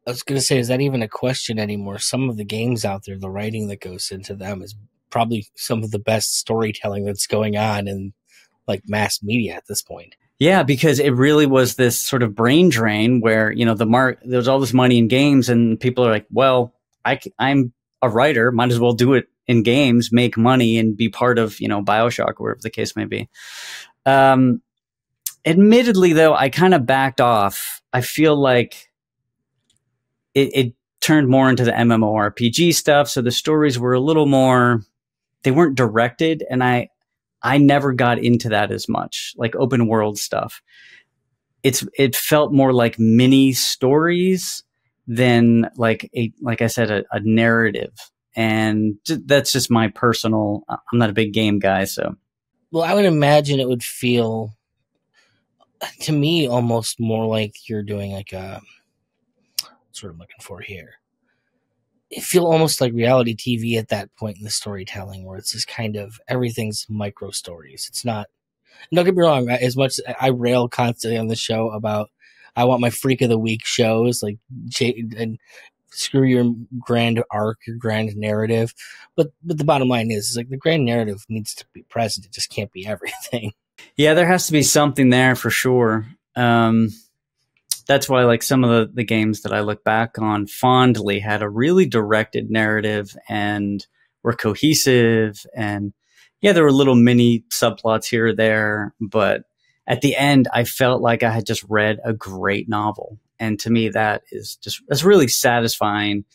I was going to say, is that even a question anymore? Some of the games out there, the writing that goes into them is probably some of the best storytelling that's going on in like mass media at this point. Yeah, because it really was this sort of brain drain where, you know, there's all this money in games and people are like, well, I'm a writer, might as well do it in games, make money and be part of, you know, Bioshock or whatever the case may be. Admittedly, though, I kind of backed off. I feel like it turned more into the MMORPG stuff. So the stories were a little more, they weren't directed. And I never got into that as much, like open world stuff. It felt more like mini stories than like I said, a narrative. And that's just my personal, I'm not a big game guy. So, well, I would imagine it would feel to me almost more like you're doing like a, that's what I'm looking for here. It feel almost like reality TV at that point in the storytelling, where it's just kind of everything's micro stories. It's not. Don't get me wrong. As much as I rail constantly on the show about, I want my freak of the week shows like and screw your grand arc, your grand narrative. But the bottom line is like the grand narrative needs to be present. It just can't be everything. Yeah, there has to be something there for sure. That's why like some of the games that I look back on fondly had a really directed narrative and were cohesive. And yeah, there were little mini subplots here or there. But at the end, I felt like I had just read a great novel. And to me, that's really satisfying.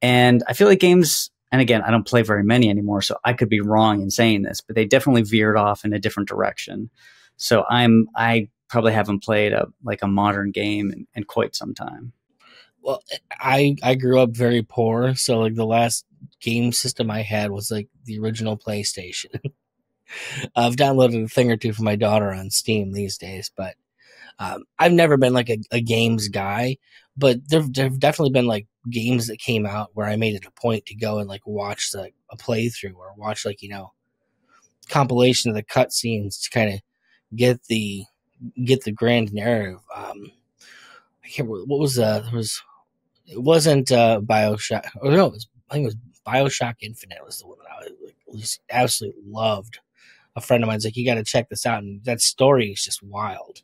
And I feel like games, and again, I don't play very many anymore, so I could be wrong in saying this, but they definitely veered off in a different direction. So I probably haven't played a modern game in quite some time. Well, I grew up very poor, so like the last game system I had was like the original PlayStation. I've downloaded a thing or two for my daughter on Steam these days, but I've never been like a games guy. But there've definitely been like games that came out where I made it a point to go and like watch a playthrough or watch like, you know, compilation of the cutscenes to kind of get the grand narrative. I can't remember what was it wasn't Bioshock. Oh no, I think it was Bioshock Infinite was the one that I just absolutely loved. A friend of mine's like, you got to check this out, and that story is just wild.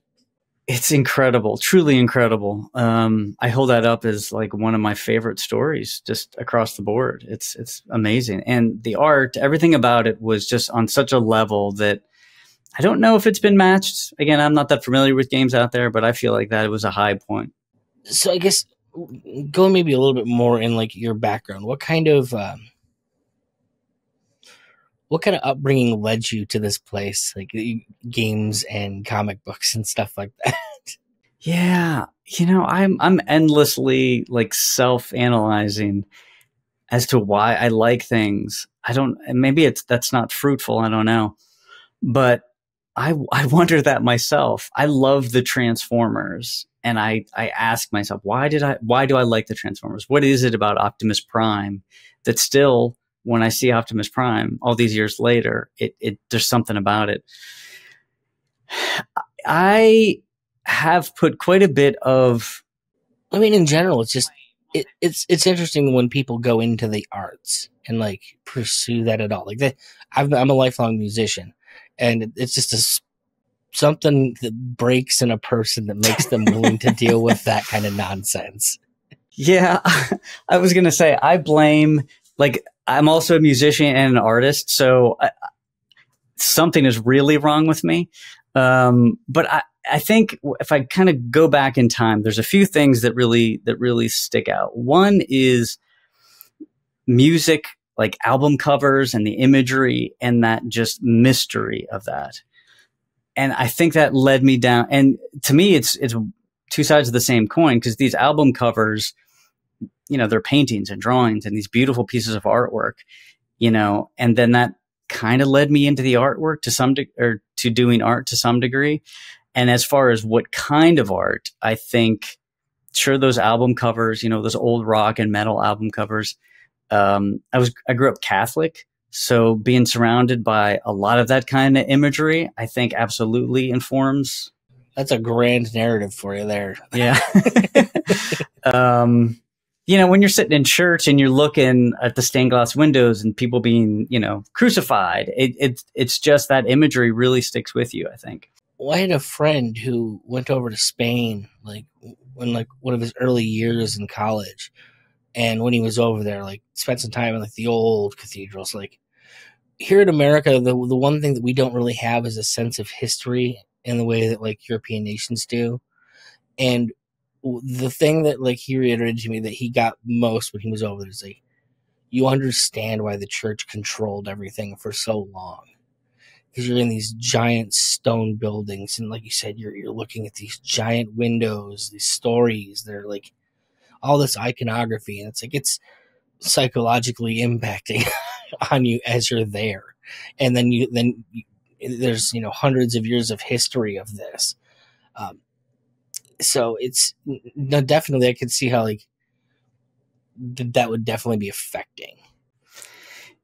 It's incredible, truly incredible. I hold that up as like one of my favorite stories just across the board. It's amazing. And the art, everything about it was just on such a level that I don't know if it's been matched. Again, I'm not that familiar with games out there, but I feel like that it was a high point. So I guess going maybe a little bit more in like your background, what kind of upbringing led you to this place, like games and comic books and stuff like that? Yeah, you know, I'm endlessly like self-analyzing as to why I like things. Maybe that's not fruitful. I don't know, but I wonder that myself. I love the Transformers, and I ask myself, why do I like the Transformers? What is it about Optimus Prime that still, when I see Optimus Prime all these years later, there's something about it. I have put quite a bit of, I mean, in general, it's just it's interesting when people go into the arts and like pursue that at all. Like that, I'm a lifelong musician, and it's just something that breaks in a person that makes them willing to deal with that kind of nonsense. Yeah, I was gonna say I blame, like, I'm also a musician and an artist, so something is really wrong with me. But I think if I kind of go back in time, there's a few things that really stick out. One is music, like album covers and the imagery and that just mystery of that. And I think that led me down. And to me, it's two sides of the same coin, because these album covers, you know, they're paintings and drawings and these beautiful pieces of artwork, you know, and then that kind of led me into the artwork to doing art to some degree. And as far as what kind of art, I think, sure, those album covers, you know, those old rock and metal album covers. I grew up Catholic, so being surrounded by a lot of that kind of imagery, I think absolutely informs. That's a grand narrative for you there. Yeah. you know, when you're sitting in church and you're looking at the stained glass windows and people being, you know, crucified, it's just that imagery really sticks with you, I think. Well, I had a friend who went over to Spain, like when like one of his early years in college, and when he was over there, like spent some time in like the old cathedrals. Like here in America, the one thing that we don't really have is a sense of history in the way that like European nations do. And the thing that like he reiterated to me that he got most when he was over there is like, you understand why the church controlled everything for so long, because you're in these giant stone buildings, and like you said, you're looking at these giant windows, these stories. They're like all this iconography, and it's like it's psychologically impacting on you as you're there. And then there's hundreds of years of history of this. So it's no, definitely I could see how like that would definitely be affecting.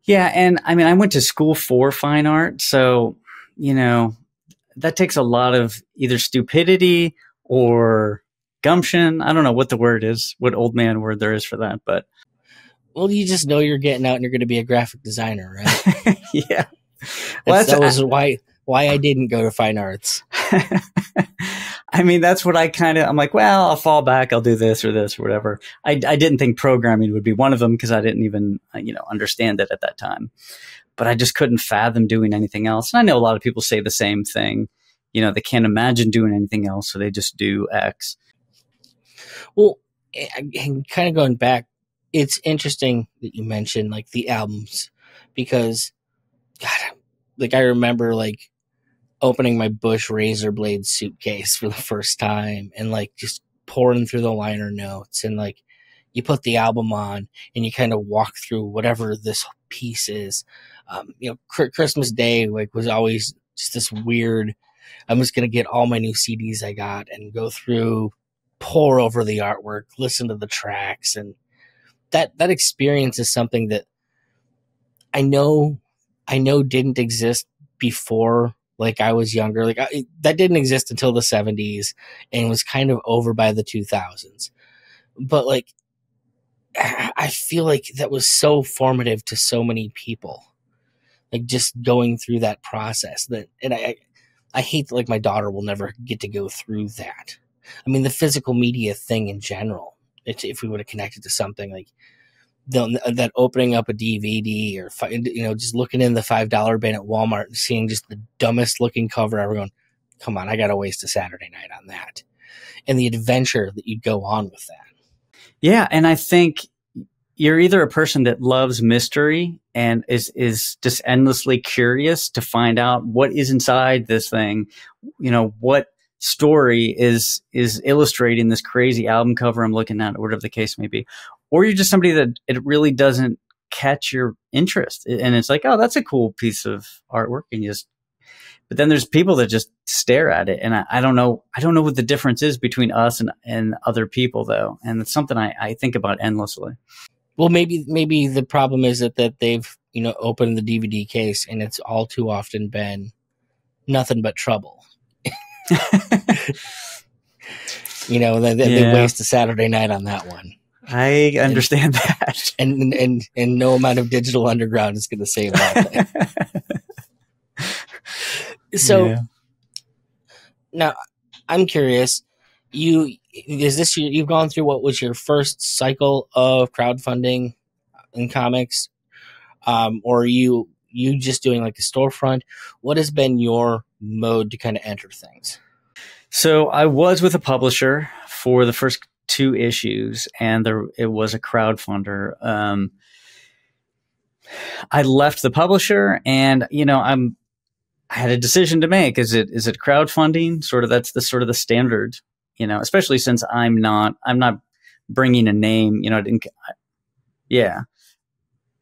Yeah, and I mean, I went to school for fine art, so you know that takes a lot of either stupidity or gumption. I don't know what the word is, what old man word there is for that, but well, you just know you're getting out and you're going to be a graphic designer, right? Yeah. Well, that was why I didn't go to fine arts. I mean, that's what I'm like, well, I'll fall back. I'll do this or whatever. I didn't think programming would be one of them because I didn't even, understand it at that time. But I just couldn't fathom doing anything else. And I know a lot of people say the same thing. You know, they can't imagine doing anything else, so they just do X. Well, and kind of going back, it's interesting that you mentioned like the albums, because God, like I remember like opening my Bush razor blade suitcase for the first time and like just pouring through the liner notes, and like you put the album on and you kind of walk through whatever this piece is. Christmas Day like was always just this weird, I'm just going to get all my new CDs I got and go through, pour over the artwork, listen to the tracks. And that experience is something that I know didn't exist before, like I was younger. Like that didn't exist until the 70s and was kind of over by the 2000s. But like, I feel like that was so formative to so many people, like just going through that process and I hate that like my daughter will never get to go through that. I mean, the physical media thing in general, if we would have connected to something like that opening up a DVD or just looking in the $5 bin at Walmart and seeing just the dumbest looking cover ever, going, come on, I gotta waste a Saturday night on that, and the adventure that you'd go on with that. Yeah, and I think you're either a person that loves mystery and is just endlessly curious to find out what is inside this thing, what story is illustrating this crazy album cover I'm looking at, or whatever the case may be. Or you're just somebody that it really doesn't catch your interest. And it's like, oh, that's a cool piece of artwork. But then there's people that just stare at it. And I don't know what the difference is between us and other people though. And it's something I think about endlessly. Well, maybe the problem is that they've, opened the DVD case and it's all too often been nothing but trouble. They waste a Saturday night on that one. I understand that. And no amount of digital underground is going to save that thing. So now I'm curious, you've gone through what was your first cycle of crowdfunding in comics? Or are you just doing like a storefront? What has been your mode to kind of enter things? So I was with a publisher for the first 2 issues, and it was a crowdfunder. I left the publisher, and I had a decision to make. Is it crowdfunding? That's the standard, especially since I'm not bringing a name.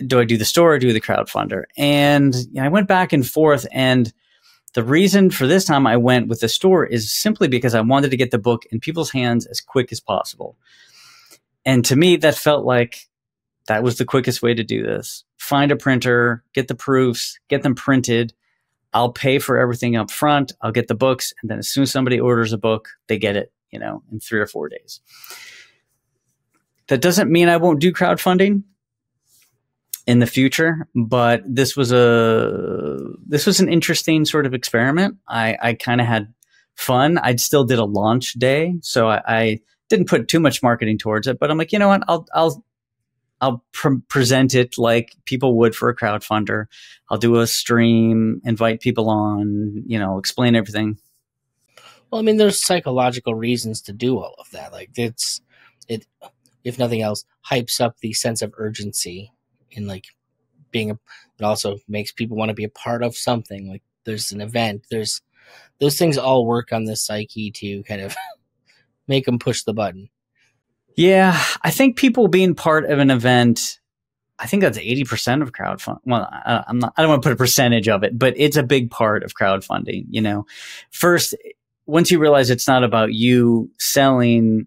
Do I do the store or do the crowdfunder? And I went back and forth, and the reason for this time I went with the store is simply because I wanted to get the book in people's hands as quick as possible. And to me, that felt like that was the quickest way to do this. Find a printer, get the proofs, get them printed. I'll pay for everything up front. I'll get the books. And then as soon as somebody orders a book, they get it, in 3 or 4 days. That doesn't mean I won't do crowdfunding in the future, but this was an interesting sort of experiment. I kind of had fun. I still did a launch day, so I didn't put too much marketing towards it. But I'm like, you know what? I'll present it like people would for a crowdfunder. I'll do a stream, invite people on, explain everything. Well, I mean, there's psychological reasons to do all of that. Like it, if nothing else, hypes up the sense of urgency in like it also makes people want to be a part of something. Like there's an event, those things all work on the psyche to kind of make them push the button. Yeah, I think people being part of an event, I think that's 80% of crowdfunding. Well, I don't want to put a percentage of it, but it's a big part of crowdfunding. First, once you realize it's not about you selling,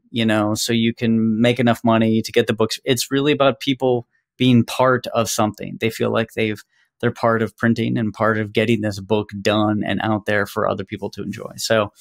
so you can make enough money to get the books, it's really about people being part of something. They feel like they're part of printing and part of getting this book done and out there for other people to enjoy. So